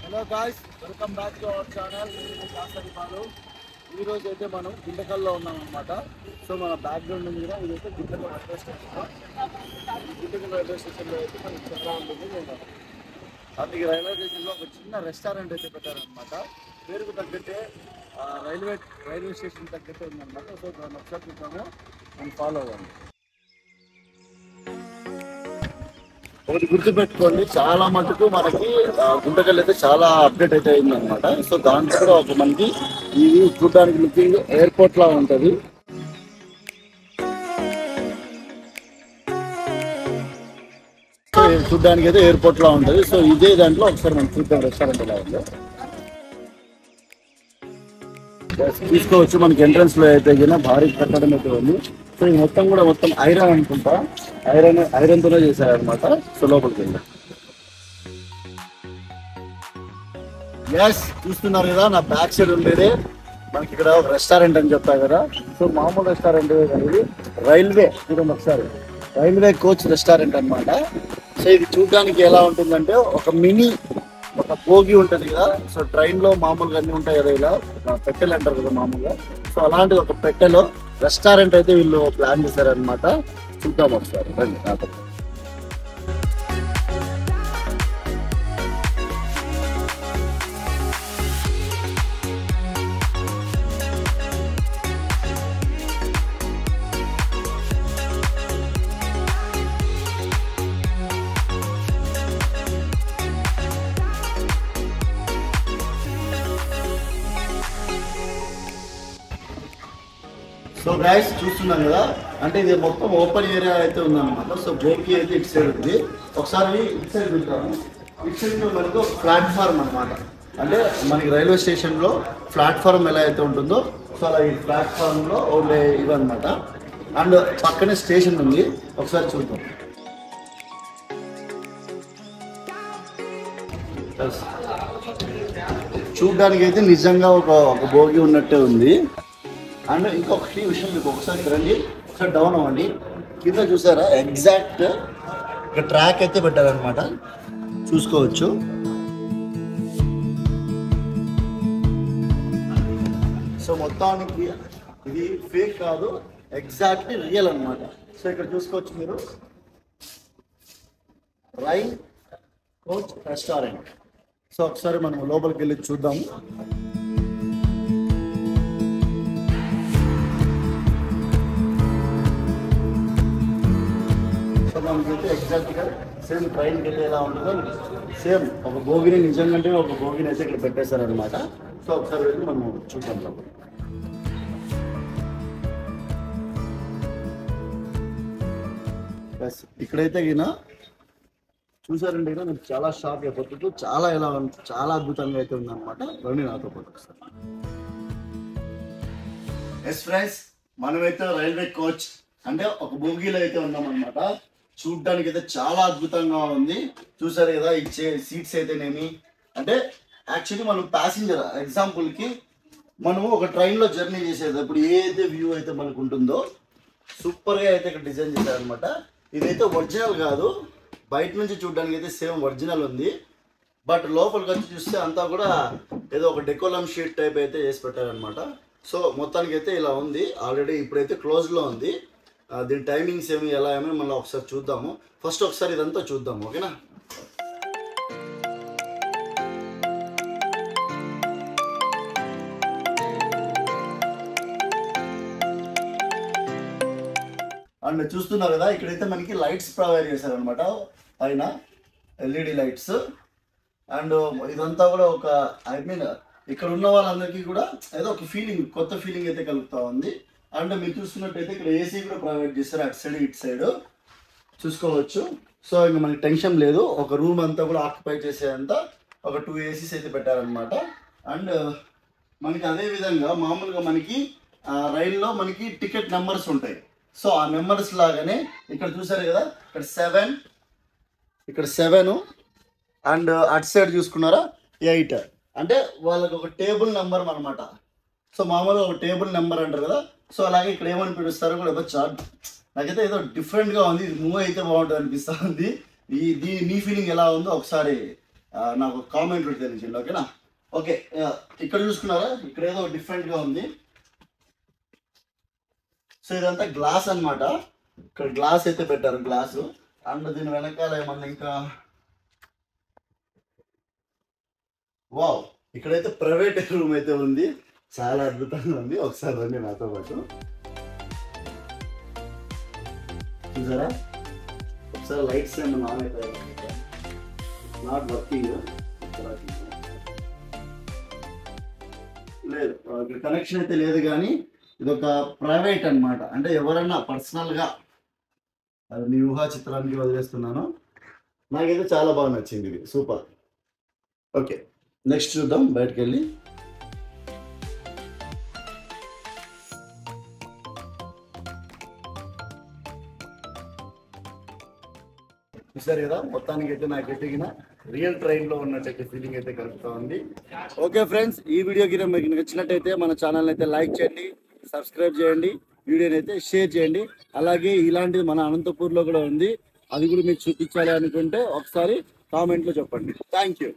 Hello guys, welcome back to our channel. Shastri Balu. ఈరోజు అయితే మనం గుంటకల్లో ఉన్నాం అనమాట. సో మన బ్యాక్గ్రౌండ్ ఉంది కదా, ఇదైతే Guntakal railway station. Guntakal railway స్టేషన్లో అయితే మనకి చాలా ఉంటుంది. నేను అందుకే రైల్వే స్టేషన్లో ఒక చిన్న రెస్టారెంట్ అయితే పెట్టారనమాట. పేరుకు తగ్గట్టే రైల్వే స్టేషన్ తగ్గట్టే ఉందన్నమాట. సో దాన్ని ఒకసారి చూద్దాము, మనం ఫాలో అవ్వాలి. ఒకటి గుర్తుపెట్టుకోండి, చాలా మటుకు మనకి గుంటకల్ అయితే చాలా అప్డేట్ అయితే అయిందనమాట. సో దాంట్లో కూడా ఒక మనకి ఇది చూడడానికి లుకింగ్ ఎయిర్పోర్ట్ లా ఉంటుంది. సో చూడడానికి అయితే ఎయిర్పోర్ట్ లా ఉంటుంది. సో ఇదే దాంట్లో ఒకసారి మనం చూద్దాం రెస్టారెంట్ ఎలా ఉందో. తీసుకోవచ్చు. మనకి ఎంట్రన్స్ లో అయితే భారీ కట్టడం అయితే ఉంది. సో ఇది మొత్తం ఐరన్ అనుకుంటా, ఐరన్ తోనే చేశారనమాట. సో లోపలికి వెళ్ళి చూస్తున్నారు కదా, నా బ్యాక్ సైడ్ ఉండేది మనకి ఇక్కడ ఒక రెస్టారెంట్ అని చెప్పా కదా. సో మామూలు రెస్టారెంట్ ఇది రైల్వే, చూడండి ఒకసారి, రైల్వే కోచ్ రెస్టారెంట్ అనమాట. సో ఇది చూడడానికి ఎలా ఉంటుందంటే ఒక భోగి ఉంటుంది కదా. సో ట్రైన్ లో మామూలుగా అన్ని ఉంటాయి కదా, ఇలా పెట్టెలు అంటారు కదా మామూలుగా. సో అలాంటి ఒక పెట్టెలో రెస్టారెంట్ అయితే వీళ్ళు ప్లాన్ చేశారనమాట. చూద్దాం ఒకసారి రండి నాతో. సో గైస్ చూస్తున్నాం కదా, అంటే ఇది మొత్తం ఓపెన్ ఏరియా అయితే ఉందన్నమాట. సో భోగి అయితే ఇటు సైడ్ ఉంది. ఒకసారి ఇటు సైడ్ చూద్దాము. ఇటు సైడ్ మనకు ఒక ప్లాట్ఫామ్ అనమాట. అంటే మనకి రైల్వే స్టేషన్లో ప్లాట్ఫామ్ ఎలా అయితే ఉంటుందో, సో అలా ఈ ప్లాట్ఫామ్లో ఓన్లీ ఇవన్నమాట. అండ్ పక్కనే స్టేషన్ ఉంది, ఒకసారి చూద్దాం. చూడ్డానికి అయితే నిజంగా ఒక భోగి ఉన్నట్టే ఉంది. అండ్ ఇంకొకటి విషయం, మీకు ఒకసారి రండి, ఒకసారి డౌన్ అవ్వండి. కింద చూసారా, ఎగ్జాక్ట్ ఒక ట్రాక్ అయితే పెట్టారనమాట, చూసుకోవచ్చు. సో మొత్తానికి ఇది ఫేక్ కాదు, ఎగ్జాక్ట్లీ రియల్ అనమాట. సో ఇక్కడ చూసుకోవచ్చు మీరు, రైల్ కోచ్ రెస్టారెంట్. సో ఒకసారి మనం లోపలికి వెళ్ళి చూద్దాము. మనకైతే ఎగ్జాక్ట్గా సేమ్ ట్రైన్కి వెళ్ళి ఎలా ఉంటుందో సేమ్ ఒక భోగిని, నిజంగానే ఒక భోగిని అయితే ఇక్కడ పెట్టేశారనమాట. సో ఒకసారి వెళ్ళి మనం చూద్దాం. బస్ ఇక్కడైతే గిన చూసారంటే కదా, మీకు చాలా షాక్ అయిపోతుంది. చాలా అద్భుతంగా అయితే ఉందన్నమాట. రండి నాతో పాటు ఒకసారి. ఎస్ ఫ్రెండ్స్, మనమైతే రైల్వే కోచ్ అంటే ఒక భోగిలో అయితే ఉన్నామన్నమాట. చూడ్డానికి అయితే చాలా అద్భుతంగా ఉంది. చూసారు కదా, ఇచ్చే సీట్స్ అయితేనేమి, అంటే యాక్చువల్లీ మనం ప్యాసింజర్ ఎగ్జాంపుల్కి మనము ఒక ట్రైన్లో జర్నీ చేసేటప్పుడు ఏదైతే వ్యూ అయితే మనకు ఉంటుందో సూపర్గా అయితే ఇక్కడ డిజైన్ చేశారనమాట. ఇదైతే ఒరిజినల్ కాదు, బయట నుంచి చూడడానికి అయితే సేమ్ ఒరిజినల్ ఉంది. బట్ లోపలికి వచ్చి చూస్తే అంతా కూడా ఏదో ఒక డెకోలం షీట్ టైప్ అయితే చేసి పెట్టారనమాట. సో మొత్తానికి అయితే ఇలా ఉంది. ఆల్రెడీ ఇప్పుడైతే క్లోజ్లో ఉంది. దీని టైమింగ్స్ ఎలా ఏమో మళ్ళీ ఒకసారి చూద్దాము. ఫస్ట్ ఒకసారి ఇదంతా చూద్దాము, ఓకేనా? అండ్ చూస్తున్నారు కదా, ఇక్కడైతే మనకి లైట్స్ ప్రొవైడ్ చేశారనమాట, పైన ఎల్ఈడి లైట్స్. అండ్ ఇదంతా కూడా ఇక్కడ ఉన్న వాళ్ళందరికీ కూడా ఏదో ఒక కొత్త ఫీలింగ్ అయితే కలుగుతూ ఉంది. అండ్ మీరు చూసుకున్నట్టయితే ఇక్కడ ఏసీ కూడా ప్రొవైడ్ చేస్తారు, అటు సైడ్ ఇటు సైడ్ చూసుకోవచ్చు. సో ఇంకా మనకి టెన్షన్ లేదు, ఒక రూమ్ అంతా కూడా ఆక్యుపై చేసేంత ఒక 2 ఏసీస్ అయితే పెట్టారనమాట. అండ్ మనకి అదే విధంగా మామూలుగా మనకి రైల్లో మనకి టికెట్ నెంబర్స్ ఉంటాయి. సో ఆ నెంబర్స్ లాగానే ఇక్కడ చూసారు కదా, ఇక్కడ 7 అండ్ అటు సైడ్ చూసుకున్నారా 8, అంటే వాళ్ళకి ఒక టేబుల్ నెంబర్ అనమాట. సో మామూలుగా ఒక టేబుల్ నెంబర్ అంటారు కదా. సో అలాగే ఇక్కడ ఏమని పిలుస్తారో కూడా ఏదో చార్ట్, నాకైతే ఏదో డిఫరెంట్గా ఉంది. ఇది మూవ్ అయితే బాగుంటుంది అనిపిస్తుంది. మీ ఫీలింగ్ ఎలా ఉందో ఒకసారి నాకు కామెంట్ తెలియజేయండి, ఓకేనా? ఓకే, ఇక్కడ చూసుకున్నారా, ఇక్కడ ఏదో డిఫరెంట్గా ఉంది. సో ఇదంతా గ్లాస్ అన్నమాట. ఇక్కడ గ్లాస్ అయితే పెట్టారు, గ్లాసు. అండ్ దీని వెనకాల ఏమన్నా ఇంకా, వావ్, ఇక్కడైతే ప్రైవేట్ రూమ్ అయితే ఉంది. చాలా అద్భుతంగా ఉంది. ఒకసారి రండి నాతో పాటు, చూసారా? ఒకసారి లైట్స్ ఏమన్నా ఆన్ అవుతాయి, నాట్ వర్కింగ్ లేదు, ఇక్కడ కనెక్షన్ అయితే లేదు. కానీ ఇది ఒక ప్రైవేట్ అన్నమాట, అంటే ఎవరన్నా పర్సనల్గా, అది మీ ఊహా చిత్రానికి వదిలేస్తున్నాను. నాకైతే చాలా బాగా నచ్చింది, ఇది సూపర్. ఓకే, నెక్స్ట్ చూద్దాం బయటకు వెళ్ళి. చూసారు కదా, మొత్తానికి అయితే నాకు ఎదిగిన రియల్ ట్రైన్ లో ఉన్నట్టయితే ఫీలింగ్ అయితే కలుగుతా ఉంది. ఓకే ఫ్రెండ్స్, ఈ వీడియో గిన మీకు నచ్చినట్టయితే మన ఛానల్ అయితే లైక్ చేయండి, సబ్స్క్రైబ్ చేయండి, వీడియోని అయితే షేర్ చేయండి. అలాగే ఇలాంటిది మన అనంతపూర్లో కూడా ఉంది, అది కూడా మీకు చూపించాలి అనుకుంటే ఒకసారి కామెంట్లో చెప్పండి. Thank you.